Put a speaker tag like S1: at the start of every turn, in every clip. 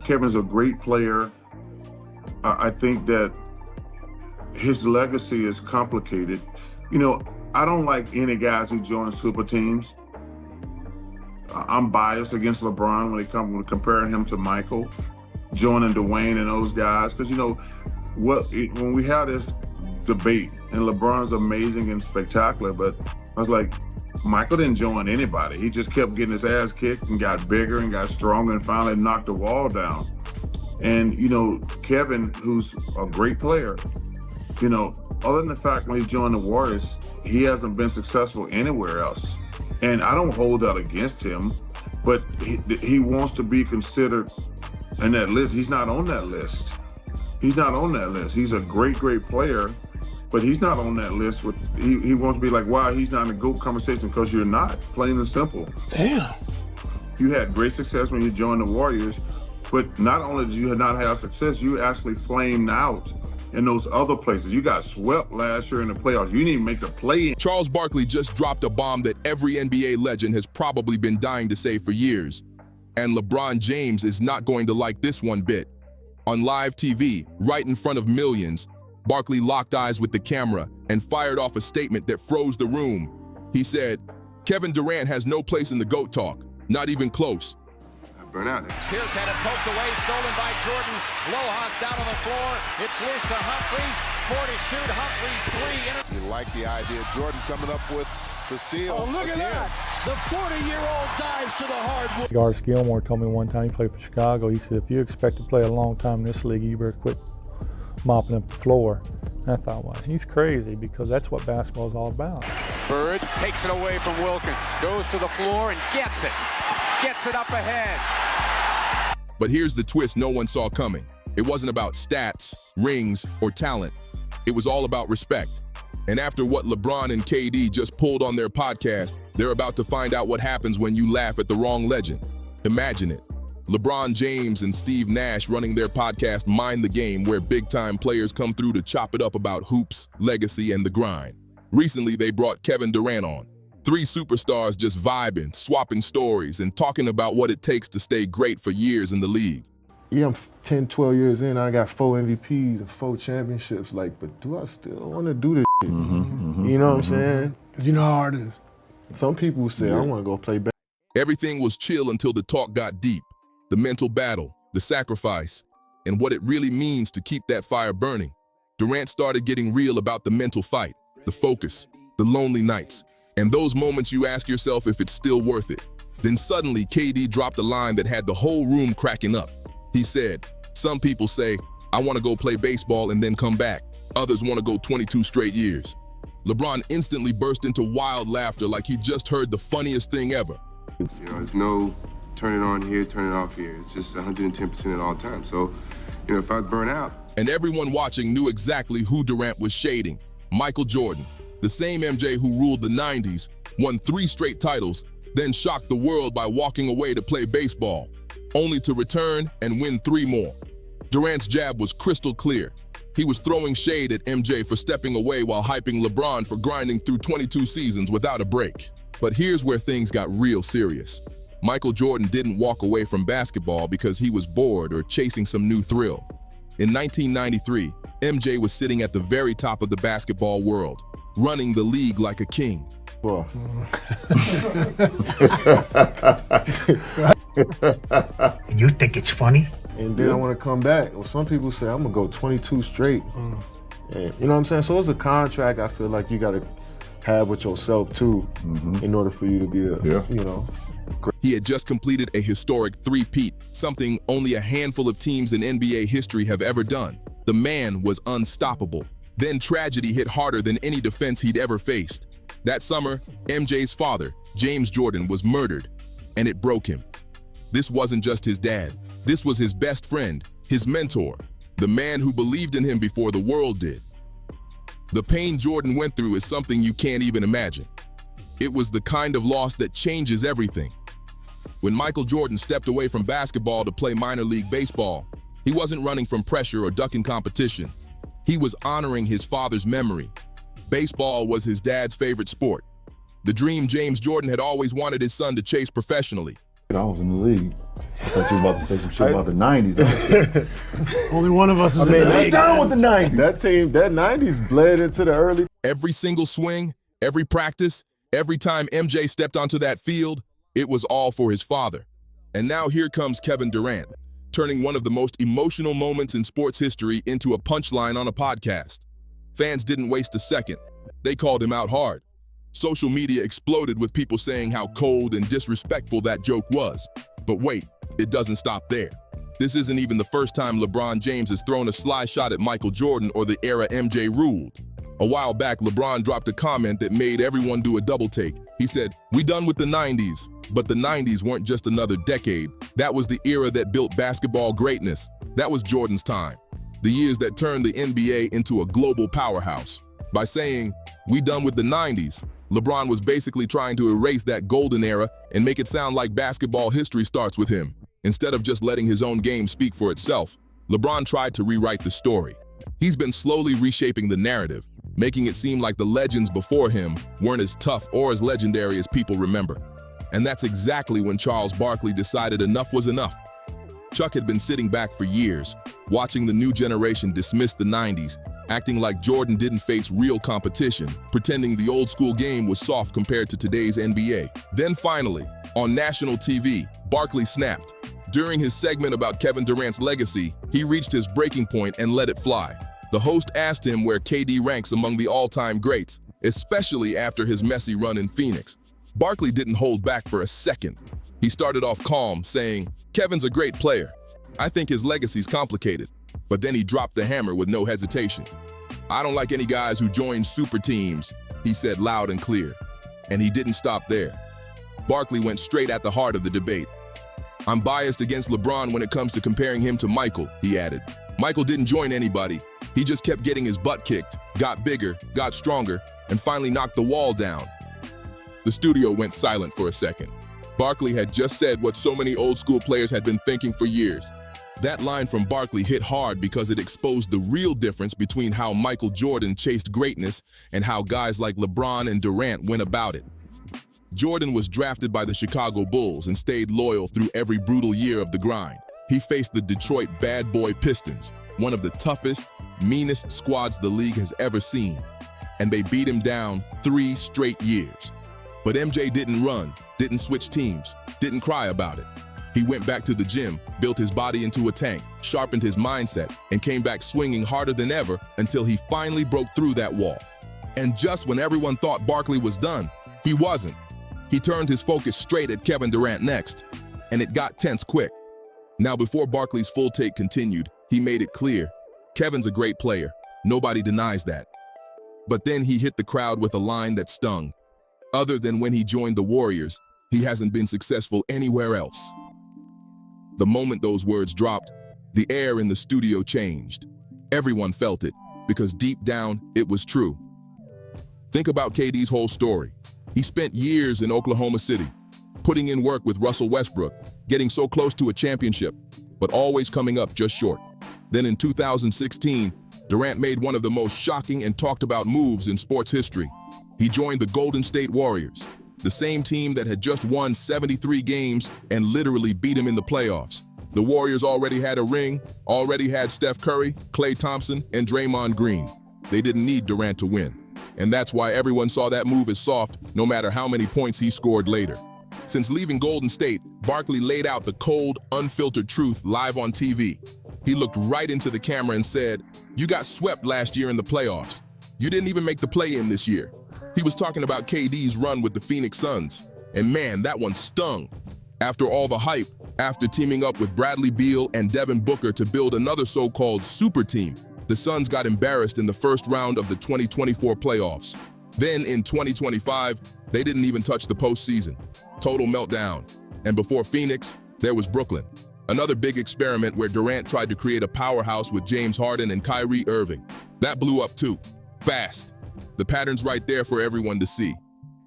S1: Kevin's a great player. I think that his legacy is complicated. You know, I don't like any guys who join super teams. I'm biased against LeBron when it comes to comparing him to Michael, joining Dwayne and those guys. Because, you know, when we had this debate, and LeBron's amazing and spectacular, but I was like, Michael didn't join anybody. He just kept getting his ass kicked and got bigger and got stronger and finally knocked the wall down. And, you know, Kevin, who's a great player, you know, other than the fact when he joined the Warriors, he hasn't been successful anywhere else. And I don't hold that against him, but he wants to be considered in that list. He's not on that list. He's not on that list. He's a great, great player, but he's not on that list. He wants to be like, wow, he's not in a GOAT conversation, because you're not, plain and simple.
S2: Damn.
S1: You had great success when you joined the Warriors, but not only did you not have success, you actually flamed out in those other places. You got swept last year in the playoffs. You didn't even make the play-in.
S3: Charles Barkley just dropped a bomb that every NBA legend has probably been dying to say for years. And LeBron James is not going to like this one bit. On live TV, right in front of millions, Barkley locked eyes with the camera and fired off a statement that froze the room. He said, "Kevin Durant has no place in the GOAT talk, not even close."
S4: Burn out.
S5: Pierce had it poked away, stolen by Jordan. Lojas down on the floor. It's loose to Humphries. 4 to shoot. Humphries 3.
S4: You like the idea. Jordan coming up with the steal.
S5: Oh, look at that. The 40-year-old dives to the hardwood.
S6: Garth Gilmore told me one time, he played for Chicago, he said, if you expect to play a long time in this league, you better quit mopping up the floor. And I thought, well, he's crazy, because that's what basketball is all about.
S7: Bird takes it away from Wilkins, goes to the floor and gets it. Gets it up ahead.
S3: But here's the twist no one saw coming. It wasn't about stats, rings, or talent. It was all about respect. And after what LeBron and KD just pulled on their podcast, they're about to find out what happens when you laugh at the wrong legend. Imagine it. LeBron James and Steve Nash running their podcast Mind the Game, where big-time players come through to chop it up about hoops, legacy, and the grind. Recently, they brought Kevin Durant on. 3 superstars just vibing, swapping stories, and talking about what it takes to stay great for years in the league.
S2: Yeah, I'm 10, 12 years in, I got 4 MVPs and 4 championships, like, but do I still want to do this shit? You know what I'm saying?
S8: You know how hard it is.
S2: Some people say, I want to go play basketball.
S3: Everything was chill until the talk got deep. The mental battle, the sacrifice, and what it really means to keep that fire burning. Durant started getting real about the mental fight, the focus, the lonely nights, and those moments you ask yourself if it's still worth it. Then suddenly, KD dropped a line that had the whole room cracking up. He said, "Some people say, I want to go play baseball and then come back. Others want to go 22 straight years." LeBron instantly burst into wild laughter like he just heard the funniest thing ever.
S4: You know, there's no turn it on here, turn it off here. It's just 110% at all times. So, you know, if I burn out.
S3: And everyone watching knew exactly who Durant was shading. Michael Jordan, the same MJ who ruled the 90s, won 3 straight titles, then shocked the world by walking away to play baseball, only to return and win 3 more. Durant's jab was crystal clear. He was throwing shade at MJ for stepping away while hyping LeBron for grinding through 22 seasons without a break. But here's where things got real serious. Michael Jordan didn't walk away from basketball because he was bored or chasing some new thrill. In 1993, MJ was sitting at the very top of the basketball world, running the league like a king.
S2: Well.
S8: You think it's funny?
S2: And then I want to come back. Well, some people say I'm going to go 22 straight. And, you know what I'm saying? So it's a contract I feel like you got to have with yourself too, in order for you to be you know. Great.
S3: He had just completed a historic 3-peat, something only a handful of teams in NBA history have ever done. The man was unstoppable. Then tragedy hit harder than any defense he'd ever faced. That summer, MJ's father, James Jordan, was murdered, and it broke him. This wasn't just his dad. This was his best friend, his mentor, the man who believed in him before the world did. The pain Jordan went through is something you can't even imagine. It was the kind of loss that changes everything. When Michael Jordan stepped away from basketball to play minor league baseball, he wasn't running from pressure or ducking competition. He was honoring his father's memory. Baseball was his dad's favorite sport, the dream James Jordan had always wanted his son to chase professionally.
S9: I was in the league I thought you were about to say some shit about the 90s.
S8: Only one of us was
S9: down with the 90s.
S2: That team, that 90s bled into the early.
S3: Every single swing, every practice, every time MJ stepped onto that field, it was all for his father. And now here comes Kevin Durant, turning one of the most emotional moments in sports history into a punchline on a podcast. Fans didn't waste a second. They called him out hard. Social media exploded with people saying how cold and disrespectful that joke was. But wait, it doesn't stop there. This isn't even the first time LeBron James has thrown a sly shot at Michael Jordan or the era MJ ruled. A while back, LeBron dropped a comment that made everyone do a double take. He said, "We done with the 90s." But the 90s weren't just another decade. That was the era that built basketball greatness. That was Jordan's time. The years that turned the NBA into a global powerhouse. By saying, "We done with the 90s," LeBron was basically trying to erase that golden era and make it sound like basketball history starts with him. Instead of just letting his own game speak for itself, LeBron tried to rewrite the story. He's been slowly reshaping the narrative, making it seem like the legends before him weren't as tough or as legendary as people remember. And that's exactly when Charles Barkley decided enough was enough. Chuck had been sitting back for years, watching the new generation dismiss the 90s, acting like Jordan didn't face real competition, pretending the old school game was soft compared to today's NBA. Then finally, on national TV, Barkley snapped. During his segment about Kevin Durant's legacy, he reached his breaking point and let it fly. The host asked him where KD ranks among the all-time greats, especially after his messy run in Phoenix. Barkley didn't hold back for a second. He started off calm, saying, "Kevin's a great player. I think his legacy's complicated." But then he dropped the hammer with no hesitation. "I don't like any guys who join super teams," he said loud and clear. And he didn't stop there. Barkley went straight at the heart of the debate. "I'm biased against LeBron when it comes to comparing him to Michael," he added. "Michael didn't join anybody. He just kept getting his butt kicked, got bigger, got stronger, and finally knocked the wall down." The studio went silent for a second. Barkley had just said what so many old school players had been thinking for years. That line from Barkley hit hard because it exposed the real difference between how Michael Jordan chased greatness and how guys like LeBron and Durant went about it. Jordan was drafted by the Chicago Bulls and stayed loyal through every brutal year of the grind. He faced the Detroit Bad Boy Pistons, one of the toughest, meanest squads the league has ever seen. And they beat him down 3 straight years. But MJ didn't run, didn't switch teams, didn't cry about it. He went back to the gym, built his body into a tank, sharpened his mindset, and came back swinging harder than ever until he finally broke through that wall. And just when everyone thought Barkley was done, he wasn't. He turned his focus straight at Kevin Durant next, and it got tense quick. Now, before Barkley's full take continued, he made it clear, Kevin's a great player. Nobody denies that. But then he hit the crowd with a line that stung. Other than when he joined the Warriors, he hasn't been successful anywhere else. The moment those words dropped, the air in the studio changed. Everyone felt it, because deep down, it was true. Think about KD's whole story. He spent years in Oklahoma City, putting in work with Russell Westbrook, getting so close to a championship, but always coming up just short. Then in 2016, Durant made one of the most shocking and talked about moves in sports history. He joined the Golden State Warriors, the same team that had just won 73 games and literally beat him in the playoffs. The Warriors already had a ring, already had Steph Curry, Klay Thompson, and Draymond Green. They didn't need Durant to win. And that's why everyone saw that move as soft, no matter how many points he scored later. Since leaving Golden State, Barkley laid out the cold, unfiltered truth live on TV. He looked right into the camera and said, "You got swept last year in the playoffs. You didn't even make the play-in this year." He was talking about KD's run with the Phoenix Suns. And man, that one stung. After all the hype, after teaming up with Bradley Beal and Devin Booker to build another so-called super team, the Suns got embarrassed in the first round of the 2024 playoffs. Then in 2025, they didn't even touch the postseason. Total meltdown. And before Phoenix, there was Brooklyn. Another big experiment where Durant tried to create a powerhouse with James Harden and Kyrie Irving. That blew up too. Fast. The pattern's right there for everyone to see.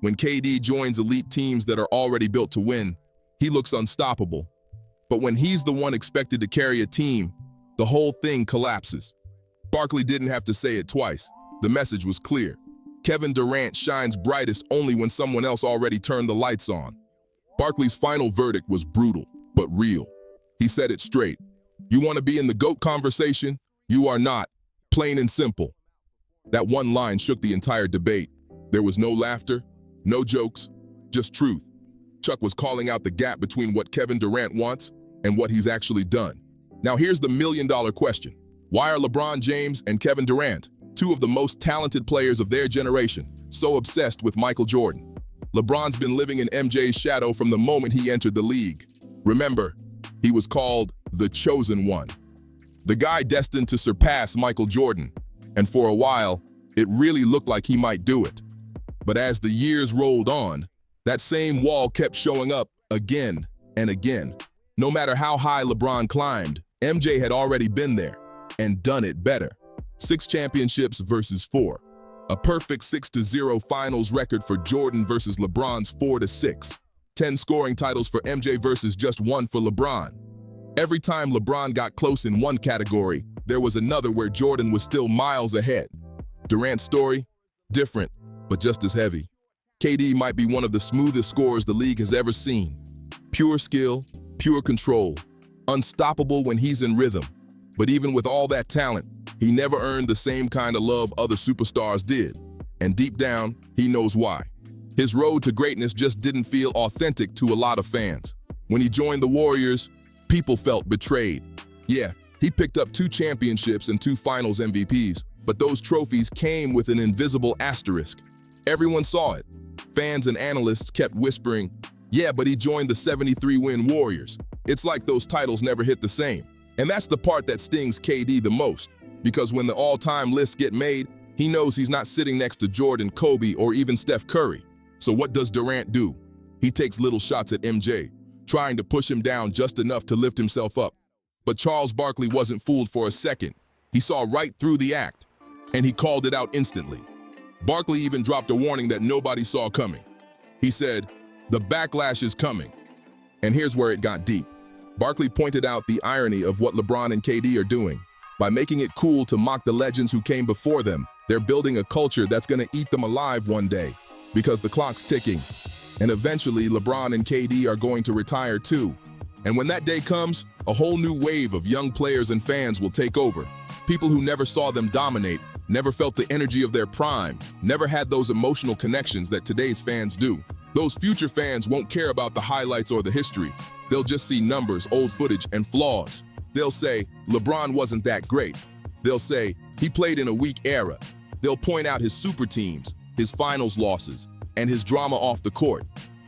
S3: When KD joins elite teams that are already built to win, he looks unstoppable. But when he's the one expected to carry a team, the whole thing collapses. Barkley didn't have to say it twice. The message was clear. Kevin Durant shines brightest only when someone else already turned the lights on. Barkley's final verdict was brutal, but real. He said it straight. You want to be in the GOAT conversation? You are not. Plain and simple. That one line shook the entire debate. There was no laughter, no jokes, just truth. Chuck was calling out the gap between what Kevin Durant wants and what he's actually done. Now here's the million-dollar question. Why are LeBron James and Kevin Durant, two of the most talented players of their generation, so obsessed with Michael Jordan? LeBron's been living in MJ's shadow from the moment he entered the league. Remember, he was called the Chosen One, the guy destined to surpass Michael Jordan, and for a while, it really looked like he might do it. But as the years rolled on, that same wall kept showing up again and again. No matter how high LeBron climbed, MJ had already been there and done it better. 6 championships versus 4. A perfect 6-0 finals record for Jordan versus LeBron's 4-6. 10 scoring titles for MJ versus just 1 for LeBron. Every time LeBron got close in one category, there was another where Jordan was still miles ahead. Durant's story? Different, but just as heavy. KD might be one of the smoothest scorers the league has ever seen. Pure skill, pure control, unstoppable when he's in rhythm. But even with all that talent, he never earned the same kind of love other superstars did. And deep down, he knows why. His road to greatness just didn't feel authentic to a lot of fans. When he joined the Warriors, people felt betrayed. Yeah, he picked up 2 championships and 2 finals MVPs, but those trophies came with an invisible asterisk. Everyone saw it. Fans and analysts kept whispering, yeah, but he joined the 73-win Warriors. It's like those titles never hit the same. And that's the part that stings KD the most, because when the all-time lists get made, he knows he's not sitting next to Jordan, Kobe, or even Steph Curry. So what does Durant do? He takes little shots at MJ, trying to push him down just enough to lift himself up. But Charles Barkley wasn't fooled for a second. He saw right through the act, and he called it out instantly. Barkley even dropped a warning that nobody saw coming. He said, "The backlash is coming." And here's where it got deep. Barkley pointed out the irony of what LeBron and KD are doing. By making it cool to mock the legends who came before them, they're building a culture that's gonna eat them alive one day, because the clock's ticking. And eventually, LeBron and KD are going to retire too. And when that day comes, a whole new wave of young players and fans will take over. People who never saw them dominate, never felt the energy of their prime, never had those emotional connections that today's fans do. Those future fans won't care about the highlights or the history. They'll just see numbers, old footage, and flaws. They'll say, LeBron wasn't that great. They'll say, he played in a weak era. They'll point out his super teams, his finals losses, and his drama off the court.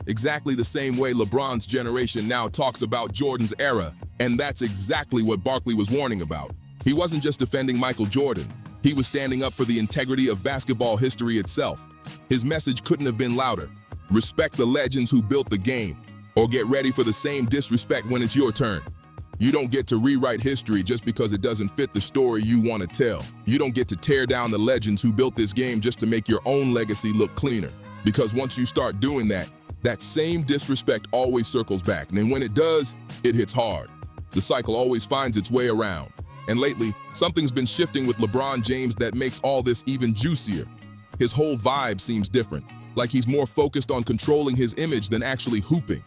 S3: Exactly the same way LeBron's generation now talks about Jordan's era, and that's exactly what Barkley was warning about. He wasn't just defending Michael Jordan. He was standing up for the integrity of basketball history itself. His message couldn't have been louder. Respect the legends who built the game, or get ready for the same disrespect when it's your turn. You don't get to rewrite history just because it doesn't fit the story you want to tell. You don't get to tear down the legends who built this game just to make your own legacy look cleaner. Because once you start doing that, that same disrespect always circles back. And when it does, it hits hard. The cycle always finds its way around. And lately, something's been shifting with LeBron James that makes all this even juicier. His whole vibe seems different, like he's more focused on controlling his image than actually hooping.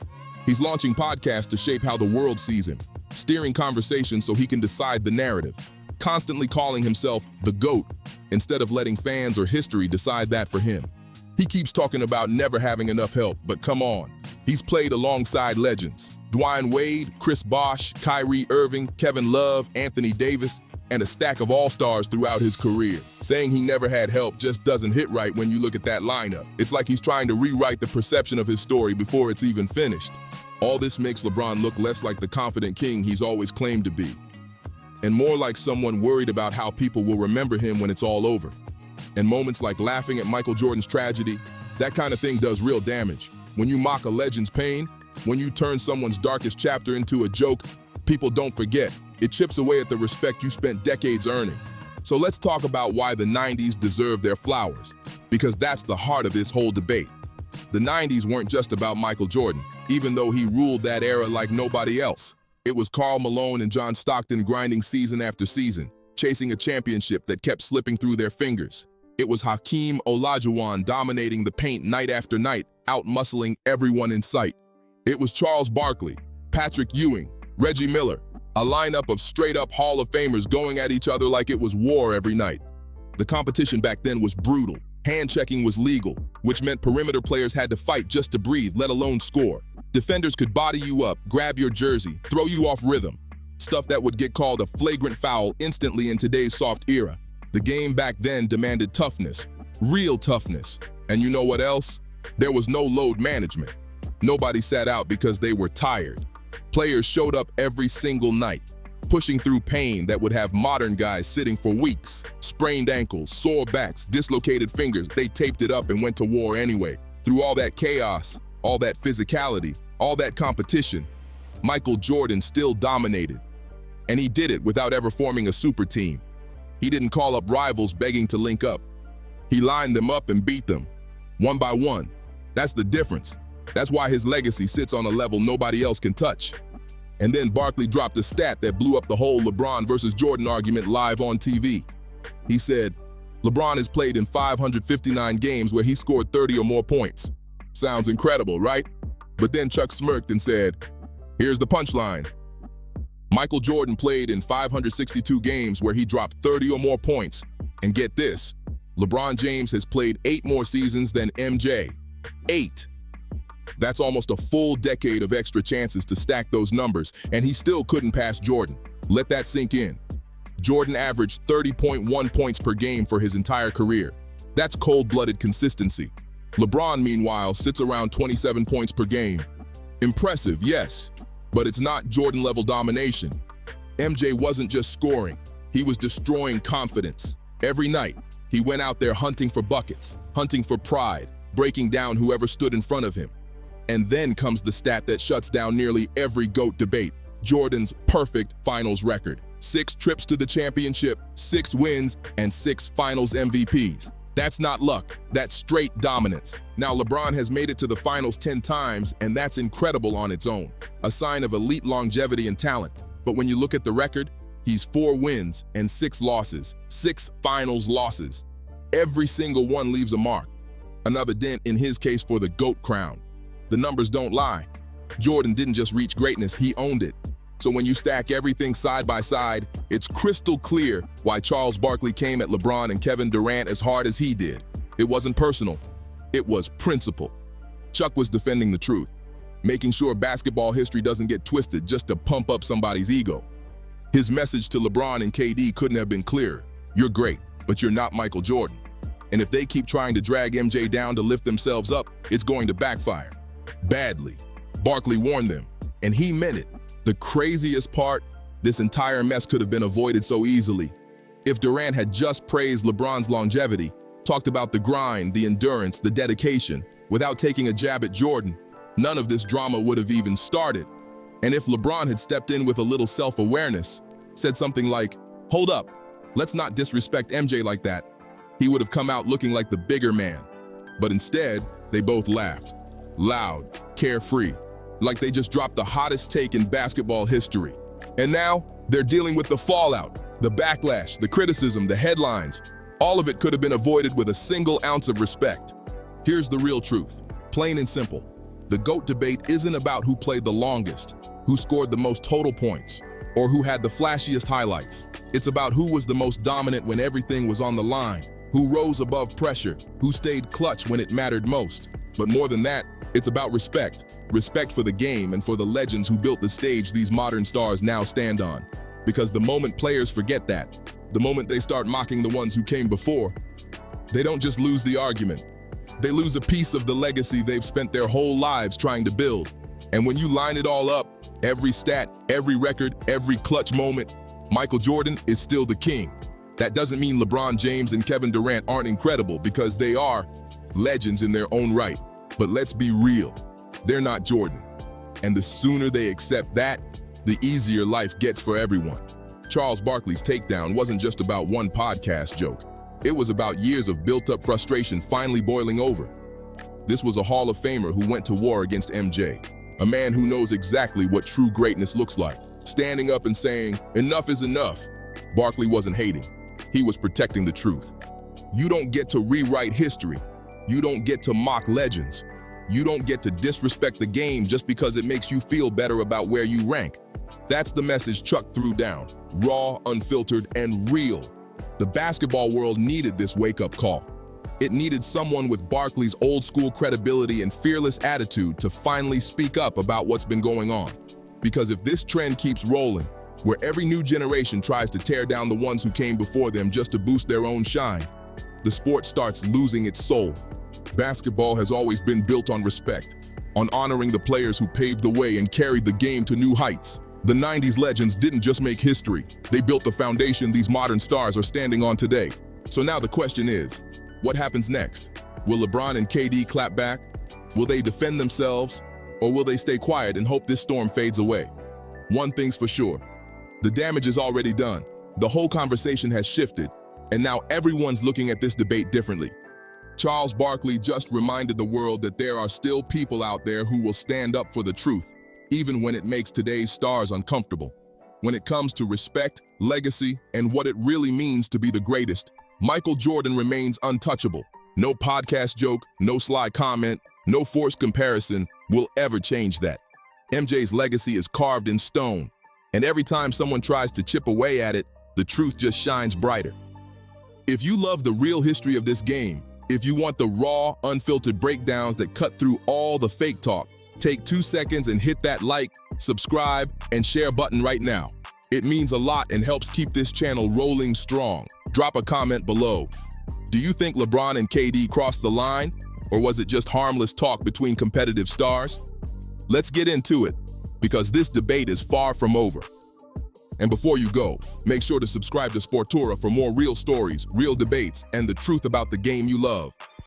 S3: He's launching podcasts to shape how the world sees him, steering conversations so he can decide the narrative, constantly calling himself the GOAT instead of letting fans or history decide that for him. He keeps talking about never having enough help, but come on. He's played alongside legends. Dwayne Wade, Chris Bosh, Kyrie Irving, Kevin Love, Anthony Davis, and a stack of all-stars throughout his career. Saying he never had help just doesn't hit right when you look at that lineup. It's like he's trying to rewrite the perception of his story before it's even finished. All this makes LeBron look less like the confident king he's always claimed to be, and more like someone worried about how people will remember him when it's all over. And moments like laughing at Michael Jordan's tragedy, that kind of thing does real damage. When you mock a legend's pain, when you turn someone's darkest chapter into a joke, people don't forget. It chips away at the respect you spent decades earning. So let's talk about why the 90s deserve their flowers, because that's the heart of this whole debate. The 90s weren't just about Michael Jordan, even though he ruled that era like nobody else. It was Karl Malone and John Stockton grinding season after season, chasing a championship that kept slipping through their fingers. It was Hakeem Olajuwon dominating the paint night after night, out-muscling everyone in sight. It was Charles Barkley, Patrick Ewing, Reggie Miller, a lineup of straight-up Hall of Famers going at each other like it was war every night. The competition back then was brutal. Hand-checking was legal, which meant perimeter players had to fight just to breathe, let alone score. Defenders could body you up, grab your jersey, throw you off rhythm. Stuff that would get called a flagrant foul instantly in today's soft era. The game back then demanded toughness, real toughness. And you know what else? There was no load management. Nobody sat out because they were tired. Players showed up every single night, pushing through pain that would have modern guys sitting for weeks. Sprained ankles, sore backs, dislocated fingers, they taped it up and went to war anyway. Through all that chaos, all that physicality, all that competition, Michael Jordan still dominated. And he did it without ever forming a super team. He didn't call up rivals begging to link up. He lined them up and beat them, one by one. That's the difference. That's why his legacy sits on a level nobody else can touch. And then Barkley dropped a stat that blew up the whole LeBron versus Jordan argument live on TV. He said, LeBron has played in 559 games where he scored 30 or more points. Sounds incredible, right? But then Chuck smirked and said, here's the punchline. Michael Jordan played in 562 games where he dropped 30 or more points. And get this, LeBron James has played 8 more seasons than MJ. 8. That's almost a full decade of extra chances to stack those numbers, and he still couldn't pass Jordan. Let that sink in. Jordan averaged 30.1 points per game for his entire career. That's cold-blooded consistency. LeBron, meanwhile, sits around 27 points per game. Impressive, yes, but it's not Jordan-level domination. MJ wasn't just scoring, he was destroying confidence. Every night, he went out there hunting for buckets, hunting for pride, breaking down whoever stood in front of him. And then comes the stat that shuts down nearly every GOAT debate, Jordan's perfect finals record. 6 trips to the championship, 6 wins, and 6 finals MVPs. That's not luck, that's straight dominance. Now LeBron has made it to the finals 10 times, and that's incredible on its own, a sign of elite longevity and talent. But when you look at the record, he's 4 wins and 6 losses, 6 finals losses. Every single one leaves a mark. Another dent in his case for the GOAT crown. The numbers don't lie. Jordan didn't just reach greatness, he owned it. So when you stack everything side by side, it's crystal clear why Charles Barkley came at LeBron and Kevin Durant as hard as he did. It wasn't personal, it was principle. Chuck was defending the truth, making sure basketball history doesn't get twisted just to pump up somebody's ego. His message to LeBron and KD couldn't have been clearer. You're great, but you're not Michael Jordan. And if they keep trying to drag MJ down to lift themselves up, it's going to backfire. Badly. Barkley warned them, and he meant it. The craziest part, this entire mess could have been avoided so easily. If Durant had just praised LeBron's longevity, talked about the grind, the endurance, the dedication, without taking a jab at Jordan, none of this drama would have even started. And if LeBron had stepped in with a little self-awareness, said something like, hold up, let's not disrespect MJ like that, he would have come out looking like the bigger man. But instead, they both laughed. Loud, carefree, like they just dropped the hottest take in basketball history. And now, they're dealing with the fallout, the backlash, the criticism, the headlines. All of it could have been avoided with a single ounce of respect. Here's the real truth, plain and simple. The GOAT debate isn't about who played the longest, who scored the most total points, or who had the flashiest highlights. It's about who was the most dominant when everything was on the line, who rose above pressure, who stayed clutch when it mattered most. But more than that, it's about respect. Respect for the game and for the legends who built the stage these modern stars now stand on. Because the moment players forget that, the moment they start mocking the ones who came before, they don't just lose the argument. They lose a piece of the legacy they've spent their whole lives trying to build. And when you line it all up, every stat, every record, every clutch moment, Michael Jordan is still the king. That doesn't mean LeBron James and Kevin Durant aren't incredible, because they are legends in their own right. But let's be real, they're not Jordan. And the sooner they accept that, the easier life gets for everyone. Charles Barkley's takedown wasn't just about one podcast joke. It was about years of built-up frustration finally boiling over. This was a Hall of Famer who went to war against MJ, a man who knows exactly what true greatness looks like, standing up and saying, enough is enough. Barkley wasn't hating, he was protecting the truth. You don't get to rewrite history. You don't get to mock legends. You don't get to disrespect the game just because it makes you feel better about where you rank. That's the message Chuck threw down. Raw, unfiltered, and real. The basketball world needed this wake-up call. It needed someone with Barkley's old-school credibility and fearless attitude to finally speak up about what's been going on. Because if this trend keeps rolling, where every new generation tries to tear down the ones who came before them just to boost their own shine, the sport starts losing its soul. Basketball has always been built on respect, on honoring the players who paved the way and carried the game to new heights. The 90s legends didn't just make history, they built the foundation these modern stars are standing on today. So now the question is, what happens next? Will LeBron and KD clap back? Will they defend themselves? Or will they stay quiet and hope this storm fades away? One thing's for sure, the damage is already done. The whole conversation has shifted, and now everyone's looking at this debate differently. Charles Barkley just reminded the world that there are still people out there who will stand up for the truth, even when it makes today's stars uncomfortable. When it comes to respect, legacy, and what it really means to be the greatest, Michael Jordan remains untouchable. No podcast joke, no sly comment, no forced comparison will ever change that. MJ's legacy is carved in stone, and every time someone tries to chip away at it, the truth just shines brighter. If you love the real history of this game, if you want the raw, unfiltered breakdowns that cut through all the fake talk, take 2 seconds and hit that like, subscribe, and share button right now. It means a lot and helps keep this channel rolling strong. Drop a comment below. Do you think LeBron and KD crossed the line? Or was it just harmless talk between competitive stars? Let's get into it, because this debate is far from over. And before you go, make sure to subscribe to Sportura for more real stories, real debates, and the truth about the game you love.